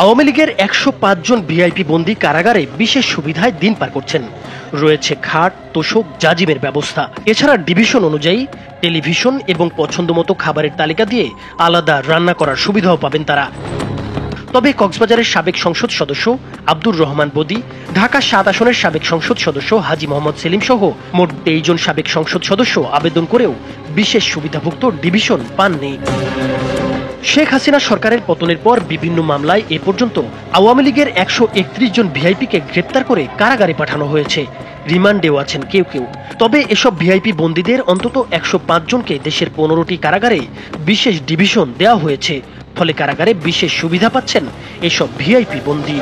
আওয়ামী লীগের ১০৫ জন ভিআইপি বন্দী কারাগারে বিশেষ সুবিধায় দিন পার করছেন। রয়েছে খাট, তোশক, জাজিমের ব্যবস্থা। এছাড়া ডিভিশন অনুযায়ী টেলিভিশন এবং পছন্দমতো খাবারের তালিকা দিয়ে আলাদা রান্না করার সুবিধাও পাবেন তারা। তবে কক্সবাজারের সাবেক সংসদ সদস্য আব্দুর রহমান বদি, ঢাকা ৭ আসনের সাবেক সংসদ সদস্য হাজী মোহাম্মদ সেলিম সহ মোট ২৩ জন সাবেক সংসদ সদস্য আবেদন করেও বিশেষ সুবিধাভুক্ত ডিভিশন পাননি। শেখ হাসিনা সরকারের পতনের পর বিভিন্ন মামলায় এ পর্যন্ত আওয়ামী লীগের ১৩১ জন ভিআইপিকে গ্রেপ্তার করে কারাগারে পাঠানো হয়েছে। রিমান্ডেও আছেন কেউ কেউ। তবে এসব ভিআইপি বন্দীদের অন্তত ১০৫ জনকে দেশের ১৫টি কারাগারে বিশেষ ডিভিশন দেওয়া হয়েছে। ফলে কারাগারে বিশেষ সুবিধা পাচ্ছেন এসব ভিআইপি বন্দী।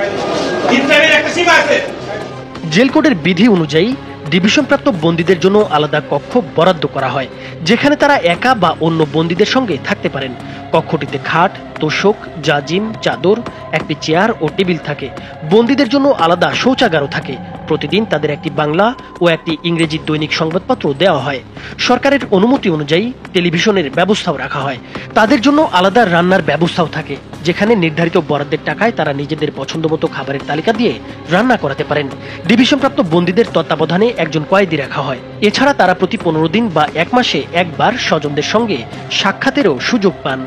জেল কোডের বিধি অনুযায়ী ডিভিশনপ্রাপ্ত বন্দীদের জন্য আলাদা কক্ষ বরাদ্দ করা হয়, যেখানে তারা একা বা অন্য বন্দীদের সঙ্গে থাকতে পারেন। কক্ষটিতে খাট, তোশক, জাজিম, চাদর, একটি চেয়ার ও টেবিল থাকে। বন্দীদের জন্য আলাদা শৌচাগারও থাকে। প্রতিদিন তাদের একটি বাংলা ও একটি ইংরেজি দৈনিক সংবাদপত্র দেওয়া হয়। সরকারের অনুমতি অনুযায়ী টেলিভিশনের ব্যবস্থাও রাখা হয়। তাদের জন্য আলাদা রান্নার ব্যবস্থাও থাকে, যেখানে নির্ধারিত বরাদ্দের টাকায় তারা নিজেদের পছন্দমতো খাবারের তালিকা দিয়ে রান্না করাতে পারেন। ডিভিশনপ্রাপ্ত বন্দীদের তত্ত্বাবধানে একজন কয়েদি রাখা হয়। এছাড়া তারা প্রতি ১৫ দিন বা ১ মাসে একবার স্বজনদের সঙ্গে সাক্ষাতেরও সুযোগ পান।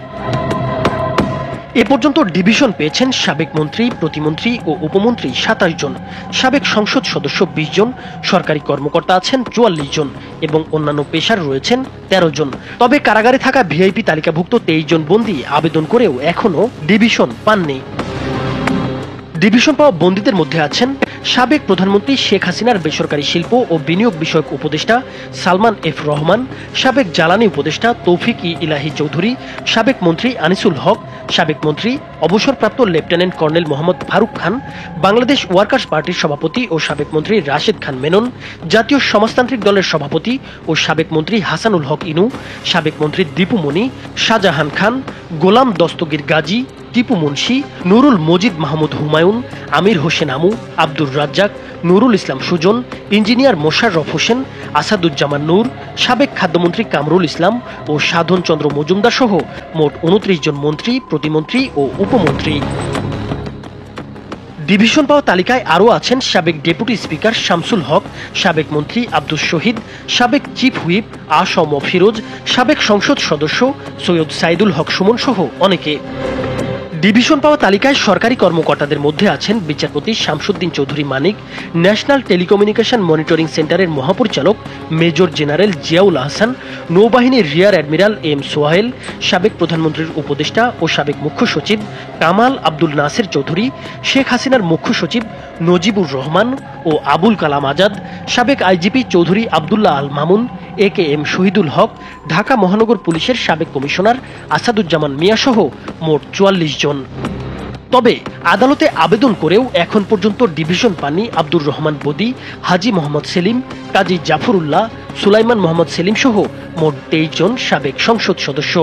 এ পর্যন্ত ডিভিশন পেয়েছেন সাবেক মন্ত্রী, প্রতিমন্ত্রী ও উপমন্ত্রী ২৭ জন, সাবেক সংসদ সদস্য ২০ জন, সরকারি কর্মকর্তা আছেন ৪৪ জন এবং অন্যান্য পেশার রয়েছেন ১৩ জন। তবে কারাগারে থাকা ভিআইপি তালিকাভুক্ত ২৩ জন বন্দী আবেদন করেও এখনও ডিভিশন পাননি। ডিভিশন পাওয়া বন্দীদের মধ্যে আছেন সাবেক প্রধানমন্ত্রী শেখ হাসিনার বেসরকারি শিল্প ও বিনিয়োগ বিষয়ক উপদেষ্টা সালমান এফ রহমান, সাবেক জ্বালানি উপদেষ্টা তৌফিক ই ইলাহি চৌধুরী, সাবেক মন্ত্রী আনিসুল হক, সাবেক মন্ত্রী অবসরপ্রাপ্ত lieutenant colonel Mohammad Faruk Khan, Bangladesh workers পার্টির সভাপতি ও সাবেক মন্ত্রী রাশেদ খান মেনন, জাতীয় সমাজতান্ত্রিক দলের সভাপতি ও সাবেক মন্ত্রী হাসানুল হক ইনু, সাবেক মন্ত্রী দীপু মনি, শাহজাহান খান, গোলাম দস্তগীর গাজী, টিপু মুন্সি, নুরুল মজিদ মাহমুদ হুমায়ুন, আমির হোসেন আমু, আব্দুর রাজ্জাক, নুরুল ইসলাম সুজন, ইঞ্জিনিয়ার মোশাররফ হোসেন, আসাদুজ্জামান নূর, সাবেক খাদ্যমন্ত্রী কামরুল ইসলাম ও সাধন চন্দ্র মজুমদার সহ মোট ২৯ জন মন্ত্রী, প্রতিমন্ত্রী ও উপমন্ত্রী। ডিভিশন পাওয়া তালিকায় আরও আছেন সাবেক ডেপুটি স্পিকার শামসুল হক, সাবেক মন্ত্রী আব্দুস শহীদ, সাবেক চিফ হুইপ আ.স.ম. ফিরোজ, সাবেক সংসদ সদস্য সৈয়দ সাইদুল হক সুমন সহ অনেকে। ডিভিশন পাওয়া তালিকায় সরকারি কর্মকর্তাদের মধ্যে আছেন বিচারপতি শামসুদ্দিন চৌধুরী মানিক, ন্যাশনাল টেলিকমিউনিকেশন মনিটরিং সেন্টারের মহাপরিচালক মেজর জেনারেল জিয়াউল আহসান, নৌবাহিনীর রিয়ার অ্যাডমিরাল এম সোহাইল, সাবেক প্রধানমন্ত্রীর উপদেষ্টা ও সাবেক মুখ্য সচিব কামাল আব্দুল নাসের চৌধুরী, শেখ হাসিনার মুখ্য সচিব নজিবুর রহমান ও আবুল কালাম আজাদ, সাবেক আইজিপি চৌধুরী আবদুল্লাহ আল মামুন, এ.কে.এম. শহীদুল হক, ঢাকা মহানগর পুলিশের সাবেক কমিশনার আসাদুজ্জামান মিয়া সহ মোট ৪৪ জন। তবে আদালতে আবেদন করেও এখন পর্যন্ত ডিভিশন পাননি আব্দুর রহমান বদি, হাজী মোহাম্মদ সেলিম, কাজী জাফরুল্লাহ, সুলাইমান মোহাম্মদ সেলিম সহ মোট ২৩ জন সাবেক সংসদ সদস্য।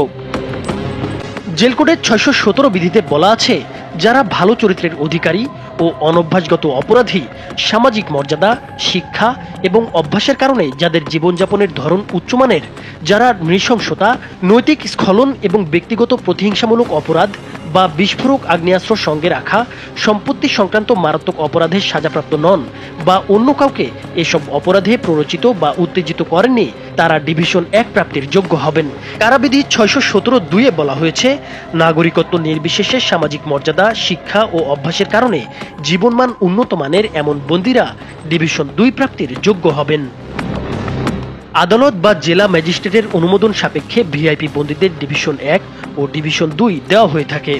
জেল কোডের ৬১৭ বিধিতে বলা আছে, যারা ভালো চরিত্রের অধিকারী ও অনভ্যাসগত অপরাধী, সামাজিক মর্যাদা, শিক্ষা এবং অভ্যাসের কারণে যাদের জীবনযাপনের ধরন উচ্চমানের, যারা নৃশংসতা, নৈতিক স্খলন এবং ব্যক্তিগত প্রতিহিংসামূলক অপরাধ বা বিস্ফোরক আগ্নেয়াস্ত্র সঙ্গে রাখা, সম্পত্তি সংক্রান্ত মারাত্মক অপরাধের সাজাপ্রাপ্ত নন বা অন্য কাউকে এসব অপরাধে প্ররোচিত বা উত্তেজিত করেননি, তারা ডিভিশন ১ প্রাপ্তির যোগ্য হবেন। কারাবিধি ৬১৭(২)-এ বলা হয়েছে, নাগরিকত্ব নির্বিশেষে সামাজিক মর্যাদা, শিক্ষা ও অভ্যাসের কারণে জীবনমান উন্নত মানের এমন বন্দীরা ডিভিশন ২ প্রাপ্তির যোগ্য হবেন। আদালত বা জেলা ম্যাজিস্ট্রেটের অনুমোদন সাপেক্ষে ভিআইপি বন্দীদের ডিভিশন ১ ও ডিভিশন ২ দেওয়া হয়ে থাকে।